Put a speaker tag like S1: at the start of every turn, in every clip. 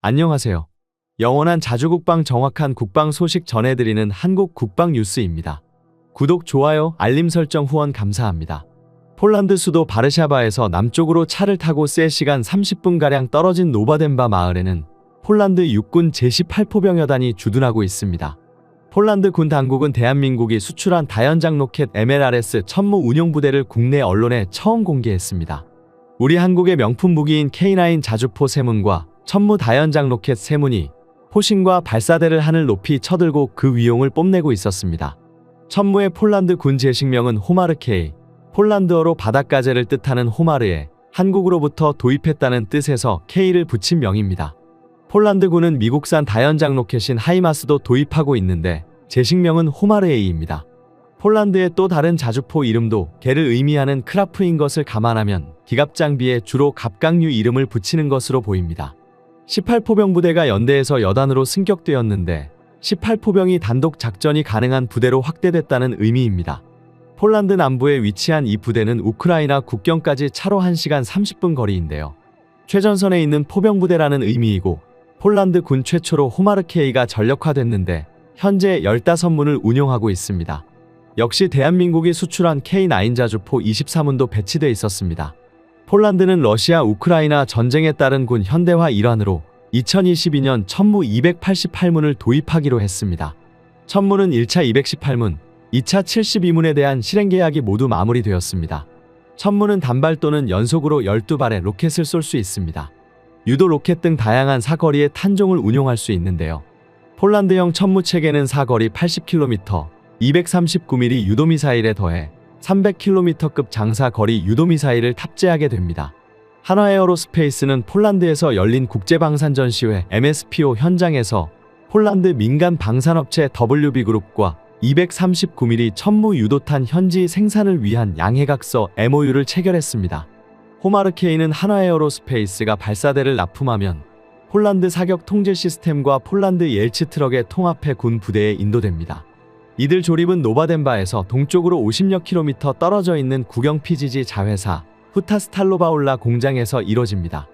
S1: 안녕하세요. 영원한 자주국방 정확한 국방 소식 전해드리는 한국 국방 뉴스입니다. 구독, 좋아요, 알림 설정 후원 감사합니다. 폴란드 수도 바르샤바에서 남쪽으로 차를 타고 3시간 30분가량 떨어진 노바덴바 마을에는 폴란드 육군 제18포병여단이 주둔하고 있습니다. 폴란드 군 당국은 대한민국이 수출한 다연장 로켓 MLRS 천무 운용부대를 국내 언론에 처음 공개했습니다. 우리 한국의 명품 무기인 K9 자주포 3문과 천무 다연장 로켓 3문이 포신과 발사대를 하늘 높이 쳐들고 그 위용을 뽐내고 있었습니다. 천무의 폴란드 군 제식명은 호마르케이, 폴란드어로 바닷가재를 뜻하는 호마르에 한국으로부터 도입했다는 뜻에서 K를 붙인 명입니다. 폴란드군은 미국산 다연장 로켓인 하이마스도 도입하고 있는데 제식명은 호마르에이입니다. 폴란드의 또 다른 자주포 이름도 개를 의미하는 크라프인 것을 감안하면 기갑장비에 주로 갑각류 이름을 붙이는 것으로 보입니다. 18포병부대가 연대에서 여단으로 승격되었는데 18포병이 단독 작전이 가능한 부대로 확대됐다는 의미입니다. 폴란드 남부에 위치한 이 부대는 우크라이나 국경까지 차로 1시간 30분 거리인데요. 최전선에 있는 포병부대라는 의미이고 폴란드 군 최초로 호마르케이가 전력화됐는데 현재 15문을 운용하고 있습니다. 역시 대한민국이 수출한 K9 자주포 24문도 배치돼 있었습니다. 폴란드는 러시아 우크라이나 전쟁에 따른 군 현대화 일환으로 2022년 천무 288문을 도입하기로 했습니다. 천무는 1차 218문, 2차 72문에 대한 실행 계약이 모두 마무리되었습니다. 천무는 단발 또는 연속으로 12발의 로켓을 쏠 수 있습니다. 유도 로켓 등 다양한 사거리의 탄종을 운용할 수 있는데요. 폴란드형 천무 체계는 사거리 80km, 239mm 유도미사일에 더해 300km급 장사거리 유도미사일을 탑재하게 됩니다. 한화에어로스페이스는 폴란드에서 열린 국제방산전시회 MSPO 현장에서 폴란드 민간 방산업체 WB그룹과 239mm 천무 유도탄 현지 생산을 위한 양해각서 MOU를 체결했습니다. 호마르케이는 한화에어로스페이스가 발사대를 납품하면 폴란드 사격 통제 시스템과 폴란드 옐츠 트럭의 통합해 군 부대에 인도됩니다. 이들 조립은 노바덴바에서 동쪽으로 50여 킬로미터 떨어져 있는 국영 PGG 자회사 후타스탈로바올라 공장에서 이뤄집니다.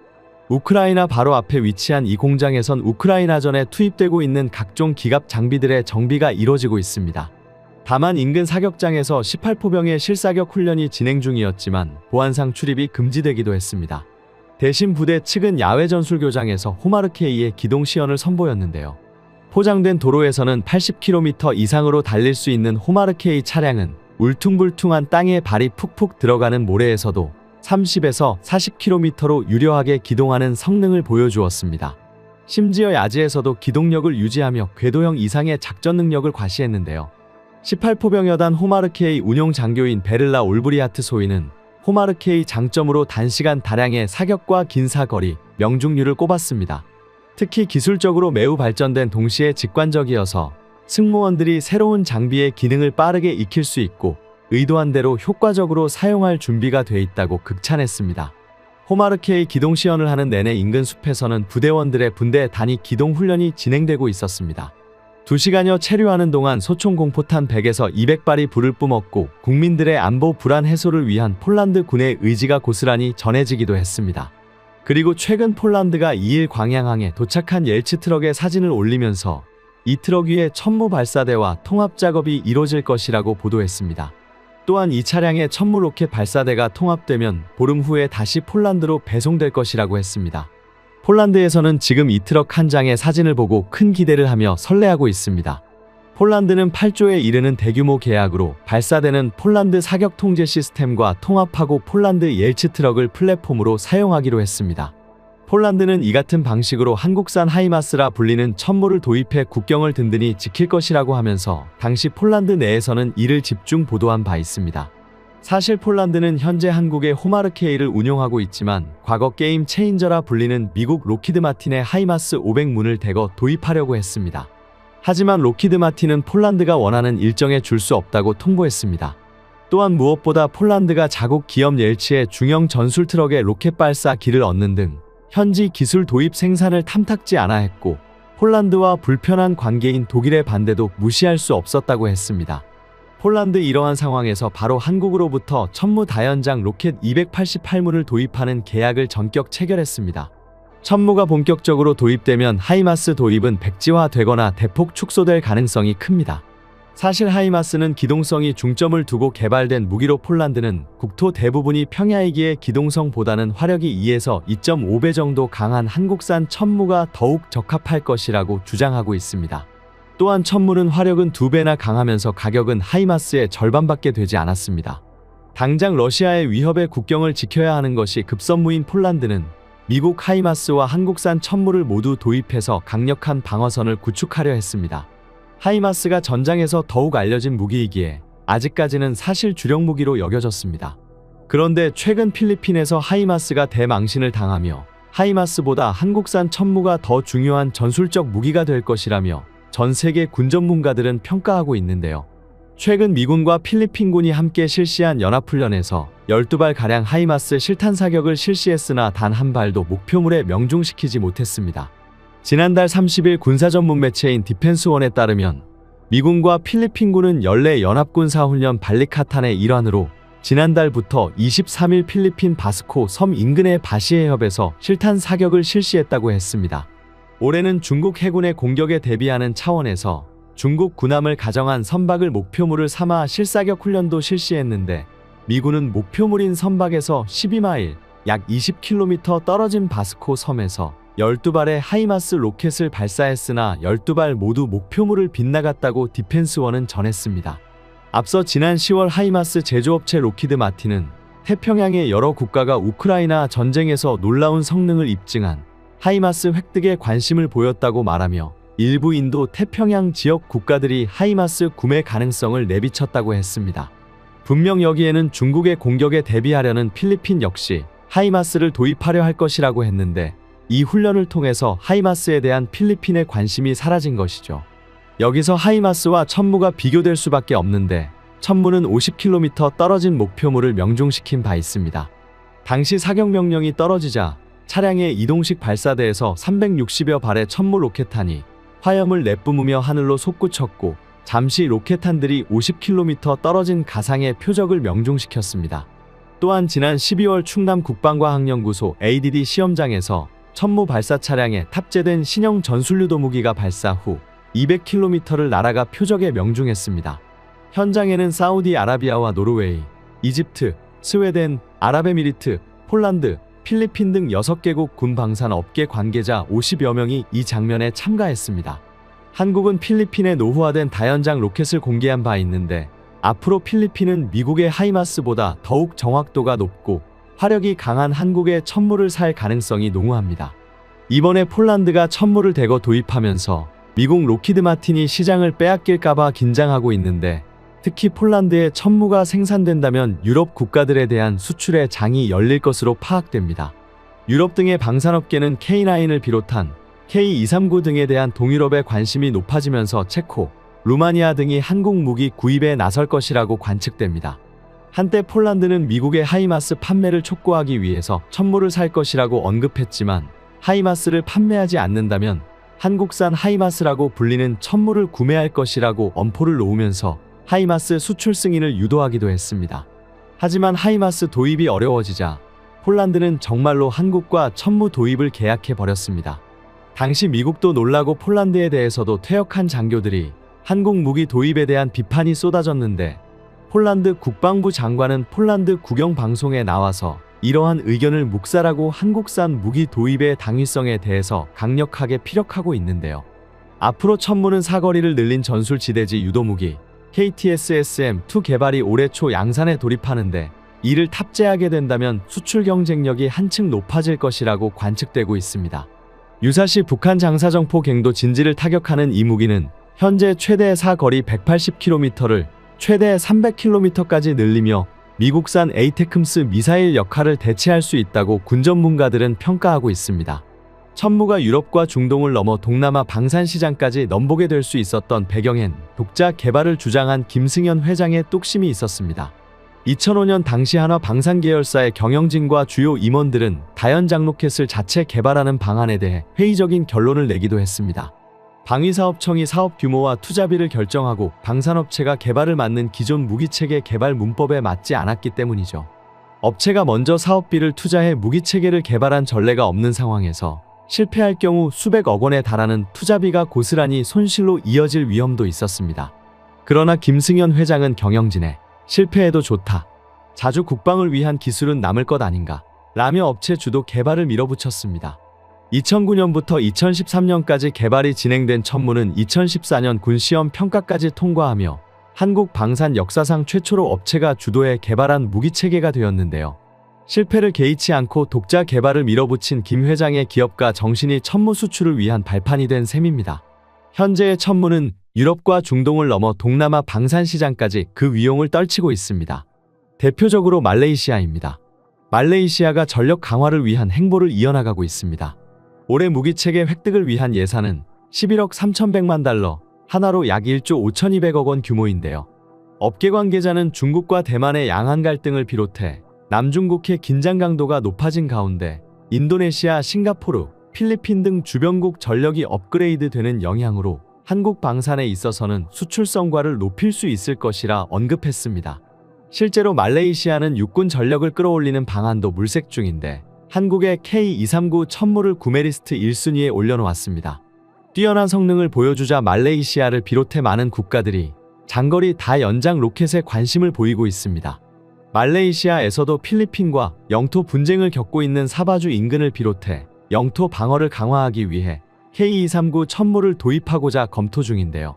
S1: 우크라이나 바로 앞에 위치한 이 공장에선 우크라이나전에 투입되고 있는 각종 기갑 장비들의 정비가 이뤄지고 있습니다. 다만 인근 사격장에서 18포병의 실사격 훈련이 진행 중이었지만 보안상 출입이 금지되기도 했습니다. 대신 부대 측은 야외 전술교장에서 호마르케이의 기동 시연을 선보였는데요. 포장된 도로에서는 80km 이상으로 달릴 수 있는 호마르케이 차량은 울퉁불퉁한 땅에 발이 푹푹 들어가는 모래에서도 30에서 40km로 유려하게 기동하는 성능을 보여주었습니다. 심지어 야지에서도 기동력을 유지하며 궤도형 이상의 작전 능력을 과시했는데요. 18포병여단 호마르케이 운용 장교인 베를라 올브리하트 소위는 호마르케이 장점으로 단시간 다량의 사격과 긴 사거리, 명중률을 꼽았습니다. 특히 기술적으로 매우 발전된 동시에 직관적이어서 승무원들이 새로운 장비의 기능을 빠르게 익힐 수 있고 의도한 대로 효과적으로 사용할 준비가 돼 있다고 극찬했습니다. 호마르케이 기동 시연을 하는 내내 인근 숲에서는 부대원들의 분대 단위 기동 훈련이 진행되고 있었습니다. 2시간여 체류하는 동안 소총 공포탄 100에서 200발이 불을 뿜었고 국민들의 안보 불안 해소를 위한 폴란드 군의 의지가 고스란히 전해지기도 했습니다. 그리고 최근 폴란드가 2일 광양항에 도착한 옐츠 트럭의 사진을 올리면서 이 트럭 위에 천무 발사대와 통합 작업이 이뤄질 것이라고 보도했습니다. 또한 이 차량의 천무 로켓 발사대가 통합되면 보름 후에 다시 폴란드로 배송될 것이라고 했습니다. 폴란드에서는 지금 이 트럭 한 장의 사진을 보고 큰 기대를 하며 설레하고 있습니다. 폴란드는 8조에 이르는 대규모 계약으로 발사대는 폴란드 사격 통제 시스템과 통합하고 폴란드 옐츠 트럭을 플랫폼으로 사용하기로 했습니다. 폴란드는 이 같은 방식으로 한국산 하이마스라 불리는 천무를 도입해 국경을 든든히 지킬 것이라고 하면서 당시 폴란드 내에서는 이를 집중 보도한 바 있습니다. 사실 폴란드는 현재 한국의 호마르케이를 운용하고 있지만 과거 게임 체인저라 불리는 미국 로키드 마틴의 하이마스 500문을 대거 도입하려고 했습니다. 하지만 로키드 마틴은 폴란드가 원하는 일정에 줄 수 없다고 통보했습니다. 또한 무엇보다 폴란드가 자국 기업 옐츠의 중형 전술 트럭의 로켓 발사기를 얻는 등 현지 기술 도입 생산을 탐탁지 않아 했고 폴란드와 불편한 관계인 독일의 반대도 무시할 수 없었다고 했습니다. 폴란드 이러한 상황에서 바로 한국으로부터 천무 다연장 로켓 288문을 도입하는 계약을 전격 체결했습니다. 천무가 본격적으로 도입되면 하이마스 도입은 백지화되거나 대폭 축소될 가능성이 큽니다. 사실 하이마스는 기동성이 중점을 두고 개발된 무기로 폴란드는 국토 대부분이 평야이기에 기동성보다는 화력이 2에서 2.5배 정도 강한 한국산 천무가 더욱 적합할 것이라고 주장하고 있습니다. 또한 천무는 화력은 2배나 강하면서 가격은 하이마스의 절반밖에 되지 않았습니다. 당장 러시아의 위협에 국경을 지켜야 하는 것이 급선무인 폴란드는 미국 하이마스와 한국산 천무를 모두 도입해서 강력한 방어선을 구축하려 했습니다. 하이마스가 전장에서 더욱 알려진 무기이기에 아직까지는 사실 주력 무기로 여겨졌습니다. 그런데 최근 필리핀에서 하이마스가 대망신을 당하며 하이마스보다 한국산 천무가 더 중요한 전술적 무기가 될 것이라며 전 세계 군 전문가들은 평가하고 있는데요. 최근 미군과 필리핀군이 함께 실시한 연합훈련에서 12발가량 하이마스 실탄 사격을 실시했으나 단 한 발도 목표물에 명중시키지 못했습니다. 지난달 30일 군사전문 매체인 디펜스원에 따르면 미군과 필리핀군은 연례 연합군사훈련 발리카탄의 일환으로 지난달부터 23일 필리핀 바스코 섬 인근의 바시해 협에서 실탄 사격을 실시했다고 했습니다. 올해는 중국 해군의 공격에 대비하는 차원에서 중국 군함을 가정한 선박을 목표물을 삼아 실사격 훈련도 실시했는데 미군은 목표물인 선박에서 12마일, 약 20km 떨어진 바스코 섬에서 12발의 하이마스 로켓을 발사했으나 12발 모두 목표물을 빗나갔다고 디펜스원은 전했습니다. 앞서 지난 10월 하이마스 제조업체 로키드 마틴은 태평양의 여러 국가가 우크라이나 전쟁에서 놀라운 성능을 입증한 하이마스 획득에 관심을 보였다고 말하며 일부 인도 태평양 지역 국가들이 하이마스 구매 가능성을 내비쳤다고 했습니다. 분명 여기에는 중국의 공격에 대비하려는 필리핀 역시 하이마스를 도입하려 할 것이라고 했는데 이 훈련을 통해서 하이마스에 대한 필리핀의 관심이 사라진 것이죠. 여기서 하이마스와 천무가 비교될 수밖에 없는데 천무는 50km 떨어진 목표물을 명중시킨 바 있습니다. 당시 사격 명령이 떨어지자 차량의 이동식 발사대에서 360여 발의 천무 로켓탄이 화염을 내뿜으며 하늘로 솟구쳤고 잠시 로켓탄들이 50km 떨어진 가상의 표적을 명중시켰습니다. 또한 지난 12월 충남 국방과학연구소 ADD 시험장에서 천무 발사 차량에 탑재된 신형 전술유도 무기가 발사 후 200km를 날아가 표적에 명중했습니다. 현장에는 사우디아라비아와 노르웨이, 이집트, 스웨덴, 아랍에미리트, 폴란드, 필리핀 등 6개국 군방산 업계 관계자 50여 명이 이 장면에 참가했습니다. 한국은 필리핀에 노후화된 다연장 로켓을 공개한 바 있는데 앞으로 필리핀은 미국의 하이마스보다 더욱 정확도가 높고 화력이 강한 한국의 천무를 살 가능성이 농후합니다. 이번에 폴란드가 천무를 대거 도입하면서 미국 로키드 마틴이 시장을 빼앗길까봐 긴장하고 있는데 특히 폴란드의 천무가 생산된다면 유럽 국가들에 대한 수출의 장이 열릴 것으로 파악됩니다. 유럽 등의 방산업계는 K9을 비롯한 K239 등에 대한 동유럽의 관심이 높아지면서 체코, 루마니아 등이 한국 무기 구입에 나설 것이라고 관측됩니다. 한때 폴란드는 미국의 하이마스 판매를 촉구하기 위해서 천무를 살 것이라고 언급했지만 하이마스를 판매하지 않는다면 한국산 하이마스라고 불리는 천무를 구매할 것이라고 엄포를 놓으면서 하이마스 수출 승인을 유도하기도 했습니다. 하지만 하이마스 도입이 어려워지자 폴란드는 정말로 한국과 천무 도입을 계약해버렸습니다. 당시 미국도 놀라고 폴란드에 대해서도 퇴역한 장교들이 한국 무기 도입에 대한 비판이 쏟아졌는데 폴란드 국방부 장관은 폴란드 국영방송에 나와서 이러한 의견을 묵살하고 한국산 무기 도입의 당위성에 대해서 강력하게 피력하고 있는데요. 앞으로 천무는 사거리를 늘린 전술지대지 유도무기 KTSSM-2 개발이 올해 초 양산에 돌입하는데 이를 탑재하게 된다면 수출 경쟁력이 한층 높아질 것이라고 관측되고 있습니다. 유사시 북한 장사정포 갱도 진지를 타격하는 이 무기는 현재 최대 사거리 180km를 최대 300km까지 늘리며 미국산 에이테크스 미사일 역할을 대체할 수 있다고 군 전문가들은 평가하고 있습니다. 천무가 유럽과 중동을 넘어 동남아 방산 시장까지 넘보게 될 수 있었던 배경엔 독자 개발을 주장한 김승현 회장의 뚝심이 있었습니다. 2005년 당시 한화 방산 계열사의 경영진과 주요 임원들은 다연장 로켓을 자체 개발하는 방안에 대해 회의적인 결론을 내기도 했습니다. 방위사업청이 사업 규모와 투자비를 결정하고 방산업체가 개발을 맡는 기존 무기체계 개발 문법에 맞지 않았기 때문이죠. 업체가 먼저 사업비를 투자해 무기체계를 개발한 전례가 없는 상황에서 실패할 경우 수백억 원에 달하는 투자비가 고스란히 손실로 이어질 위험도 있었습니다. 그러나 김승현 회장은 경영진에 실패해도 좋다. 자주 국방을 위한 기술은 남을 것 아닌가 라며 업체 주도 개발을 밀어붙였습니다. 2009년부터 2013년까지 개발이 진행된 천무는 2014년 군시험 평가까지 통과하며 한국 방산 역사상 최초로 업체가 주도해 개발한 무기체계가 되었는데요. 실패를 개의치 않고 독자 개발을 밀어붙인 김 회장의 기업가 정신이 천무 수출을 위한 발판이 된 셈입니다. 현재의 천무는 유럽과 중동을 넘어 동남아 방산 시장까지 그 위용을 떨치고 있습니다. 대표적으로 말레이시아입니다. 말레이시아가 전력 강화를 위한 행보를 이어나가고 있습니다. 올해 무기체계 획득을 위한 예산은 11억 3,100만 달러, 하나로 약 1조 5,200억 원 규모인데요. 업계 관계자는 중국과 대만의 양안 갈등을 비롯해 남중국해 긴장 강도가 높아진 가운데 인도네시아, 싱가포르, 필리핀 등 주변국 전력이 업그레이드 되는 영향으로 한국 방산에 있어서는 수출 성과를 높일 수 있을 것이라 언급했습니다. 실제로 말레이시아는 육군 전력을 끌어올리는 방안도 물색 중인데 한국의 K239 천무를 구매 리스트 1순위에 올려놓았습니다. 뛰어난 성능을 보여주자 말레이시아를 비롯해 많은 국가들이 장거리 다연장 로켓에 관심을 보이고 있습니다. 말레이시아에서도 필리핀과 영토 분쟁을 겪고 있는 사바주 인근을 비롯해 영토 방어를 강화하기 위해 K239 천무를 도입하고자 검토 중인데요.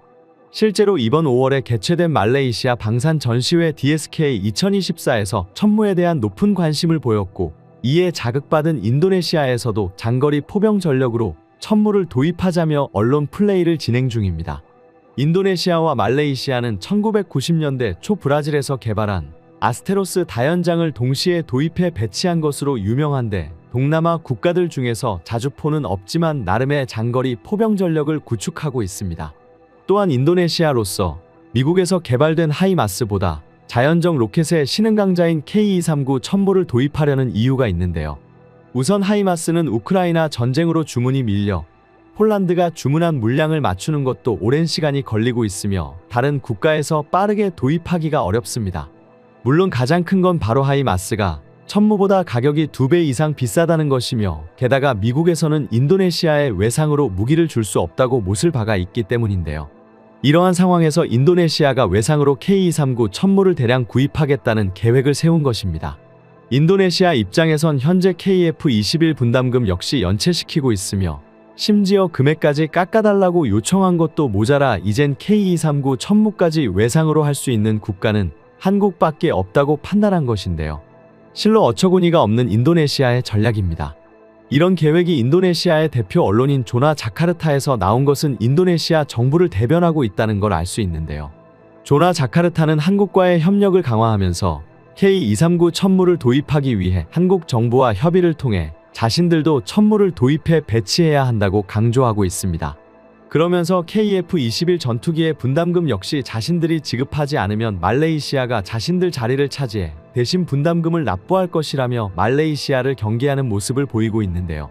S1: 실제로 이번 5월에 개최된 말레이시아 방산 전시회 DSK 2024에서 천무에 대한 높은 관심을 보였고 이에 자극받은 인도네시아에서도 장거리 포병 전력으로 천무를 도입하자며 언론 플레이를 진행 중입니다. 인도네시아와 말레이시아는 1990년대 초 브라질에서 개발한 아스테로스 다연장을 동시에 도입해 배치한 것으로 유명한데 동남아 국가들 중에서 자주포는 없지만 나름의 장거리 포병 전력을 구축하고 있습니다. 또한 인도네시아로서 미국에서 개발된 하이마스보다 자연적 로켓의 신흥 강자인 K239 천무를 도입하려는 이유가 있는데요. 우선 하이마스는 우크라이나 전쟁으로 주문이 밀려 폴란드가 주문한 물량을 맞추는 것도 오랜 시간이 걸리고 있으며 다른 국가에서 빠르게 도입하기가 어렵습니다. 물론 가장 큰 건 바로 하이마스가 천무보다 가격이 2배 이상 비싸다는 것이며 게다가 미국에서는 인도네시아에 외상으로 무기를 줄 수 없다고 못을 박아 있기 때문인데요. 이러한 상황에서 인도네시아가 외상으로 K239 천무를 대량 구입하겠다는 계획을 세운 것입니다. 인도네시아 입장에선 현재 KF-21 분담금 역시 연체시키고 있으며 심지어 금액까지 깎아달라고 요청한 것도 모자라 이젠 K239 천무까지 외상으로 할 수 있는 국가는 한국밖에 없다고 판단한 것인데요. 실로 어처구니가 없는 인도네시아의 전략입니다. 이런 계획이 인도네시아의 대표 언론인 조나 자카르타에서 나온 것은 인도네시아 정부를 대변하고 있다는 걸 알 수 있는데요. 조나 자카르타는 한국과의 협력을 강화하면서 K239 천무를 도입하기 위해 한국 정부와 협의를 통해 자신들도 천무를 도입해 배치해야 한다고 강조하고 있습니다. 그러면서 KF-21 전투기의 분담금 역시 자신들이 지급하지 않으면 말레이시아가 자신들 자리를 차지해 대신 분담금을 납부할 것이라며 말레이시아를 경계하는 모습을 보이고 있는데요.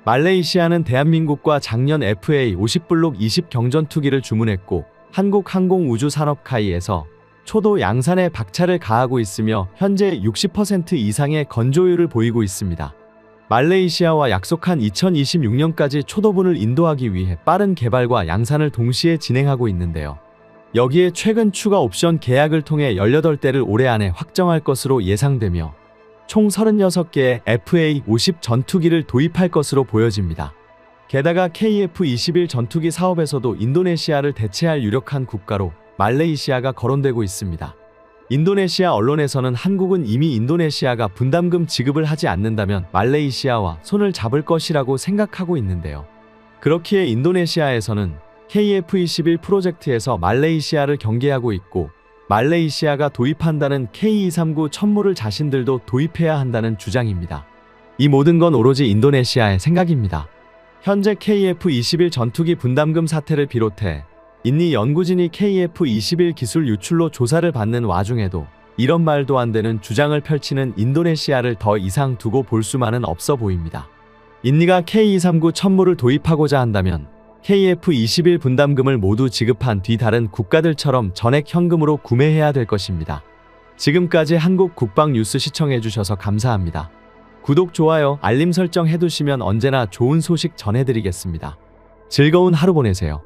S1: 말레이시아는 대한민국과 작년 FA-50블록 20 경전투기를 주문했고 한국항공우주산업카이에서 초도 양산에 박차를 가하고 있으며 현재 60% 이상의 건조율을 보이고 있습니다. 말레이시아와 약속한 2026년까지 초도분을 인도하기 위해 빠른 개발과 양산을 동시에 진행하고 있는데요. 여기에 최근 추가 옵션 계약을 통해 18대를 올해 안에 확정할 것으로 예상되며 총 36개의 FA-50 전투기를 도입할 것으로 보여집니다. 게다가 KF-21 전투기 사업에서도 인도네시아를 대체할 유력한 국가로 말레이시아가 거론되고 있습니다. 인도네시아 언론에서는 한국은 이미 인도네시아가 분담금 지급을 하지 않는다면 말레이시아와 손을 잡을 것이라고 생각하고 있는데요. 그렇기에 인도네시아에서는 KF-21 프로젝트에서 말레이시아를 경계하고 있고 말레이시아가 도입한다는 K239 천무를 자신들도 도입해야 한다는 주장입니다. 이 모든 건 오로지 인도네시아의 생각입니다. 현재 KF-21 전투기 분담금 사태를 비롯해 인니 연구진이 KF-21 기술 유출로 조사를 받는 와중에도 이런 말도 안 되는 주장을 펼치는 인도네시아를 더 이상 두고 볼 수만은 없어 보입니다. 인니가 K239 천무를 도입하고자 한다면 KF-21 분담금을 모두 지급한 뒤 다른 국가들처럼 전액 현금으로 구매해야 될 것입니다. 지금까지 한국 국방 뉴스 시청해주셔서 감사합니다. 구독, 좋아요, 알림 설정 해두시면 언제나 좋은 소식 전해드리겠습니다. 즐거운 하루 보내세요.